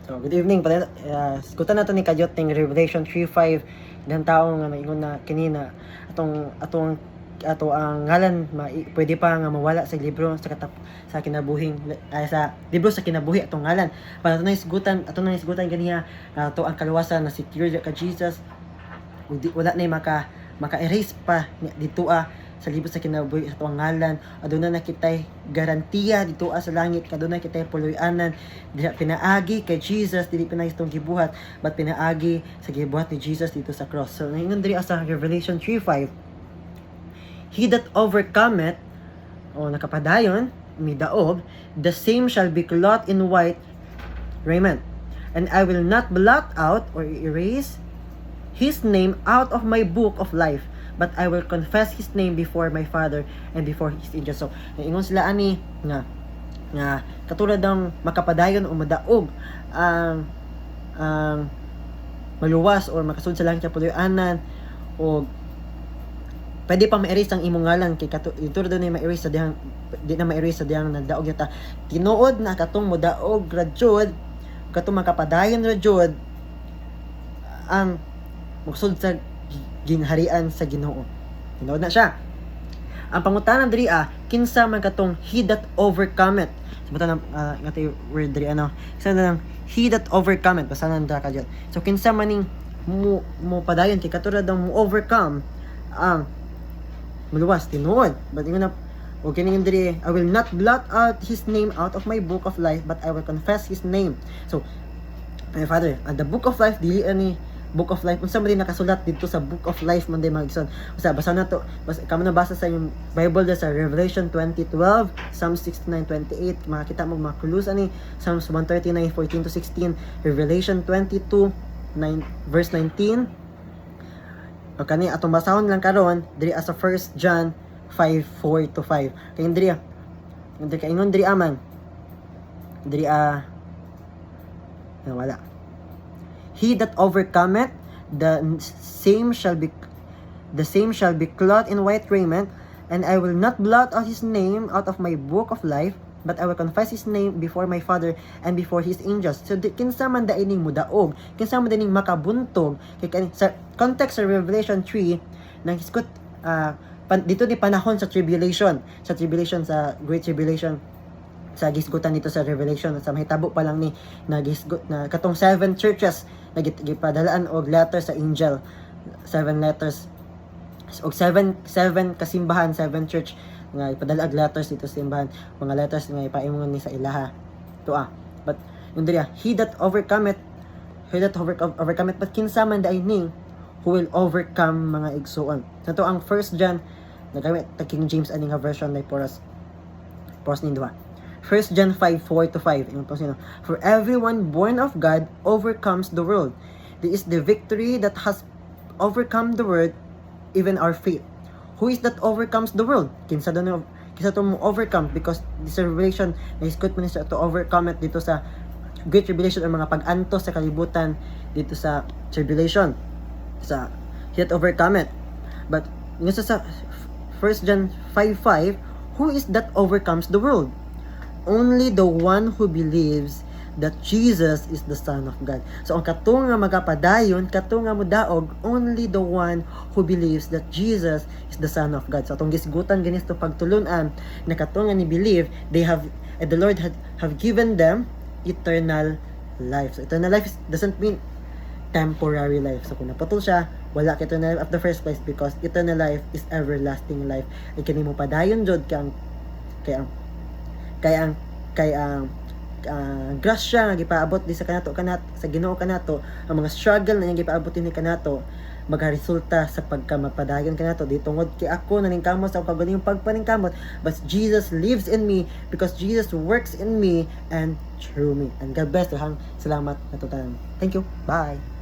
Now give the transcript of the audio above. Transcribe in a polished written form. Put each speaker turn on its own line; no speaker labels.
So, good evening. Skutan nato ni Kayot ng Revelation 3:5 ng taong nga maingon na kinina ato ang ngalan pwede pa nga mawala sa libro sa kinabuhing sa libro sa kinabuhi atong ngalan. Para ato na isgutan ganiya ato ang kaluwasan na secure ka Jesus. Wala na maka-erase pa dito sa libro sa kinabuhi sa atong ngalan. Aduna na kitay garantiya dito sa langit, aduna kitay puloy-anan diha pinaagi kay Jesus, dili pinahistong gibuhat but pinaagi sa gibuhat ni Jesus dito sa cross. So ingon diri sa Revelation 3:5, he that overcometh o nakapadayon midaog, the same shall be clothed in white raiment, and I will not blot out or erase his name out of my book of life, but I will confess his name before my Father and before his angels. So, ingon sila ani nga katulad ng makapadayon o madaog ang maluwas or makasud sa langit sa puloy-anan o pwede pa ma-erase ang imong ngalan kay katulad ni ma-erase sa dihang di na ma-erase sa dihang nagdaog yata tinuod na katong modaog radyod katong makapadayon radyod ang maksud sa ginharian sa Ginoo. Tinuod na siya. Ang pangutanan diri kinsa man katong he that overcometh. Sabutan ngati word diri Isa na lang he that overcometh basanan dra kadyo. So kinsa man ning mo padayon kay katulad ng mo overcome ang maluwas tinuod. But ingon na o kining diri I will not blot out his name out of my book of life, but I will confess his name. So my Father, the book of life dili ani book of life unsa man din nakasulat dito sa book of life man day magison. Usa basa na to, kamo na basa sa yung Bible sa Revelation 20:12, Psalms 69:28, makita mo mga clues ani Psalms 139:14 to 16, Revelation 22:9 verse 19. O kani atong basahon lang karon diri sa 1 John 5:4 to 5. Kay diri kay ingon diri aman diri wala. He that overcometh, the same shall be clothed in white raiment, and I will not blot out his name out of my book of life, but I will confess his name before my Father and before his angels. So kinsa man daining mudaog, kinsa man daining makabuntog kay sa context sa Revelation 3 nang hiskot dito ni panahon sa tribulation sa Great Tribulation sa gisgutan dito sa Revelation sa mahitabo pa lang ni nagisgot na katong 7 churches nagipadalaan og letter sa angel, 7 letters og 7 kasimbahan, 7 church nga ipadala og letters dito sa simbahan, mga letters nga ipaingon ni sa ilaha to but yung diri he that overcometh but kinsa man ning who will overcome mga igsuon. So to ang 1 John nagamit ta King James aning version like for us nin duha. 1 John 5:4 to 5. For everyone born of God overcomes the world. This is the victory that has overcome the world, even our faith. Who is that overcomes the world? Kinsa to mo overcome, because this revelation na iskot man to overcome it dito sa Great Tribulation or mga pag-antos sa kalibutan dito sa tribulation. Sa he that overcome it. But sa 1 John 5:5, who is that overcomes the world? Only the one who believes that Jesus is the Son of God. So ang katong nga magapadayon, katong nga mudaog, only the one who believes that Jesus is the Son of God. So atong gisgutan ganito pagtulunan na katong nga ni believe, the Lord have given them eternal life. So eternal life doesn't mean temporary life. So kung naputol siya, wala ka eternal life at the first place, because eternal life is everlasting life. Ay kani mo padayon jud kay ang grasya nga gipaabot di sa kanato sa Ginoo kanato, ang mga struggle na yang gipaabot ni kanato magharesulta sa pagkamapadayon kanato di tungod kay ako naningkamot sa kagaling pagpaningkamot, but Jesus lives in me because Jesus works in me and through me. And God bless you. Salamat natutan. Thank you. Bye.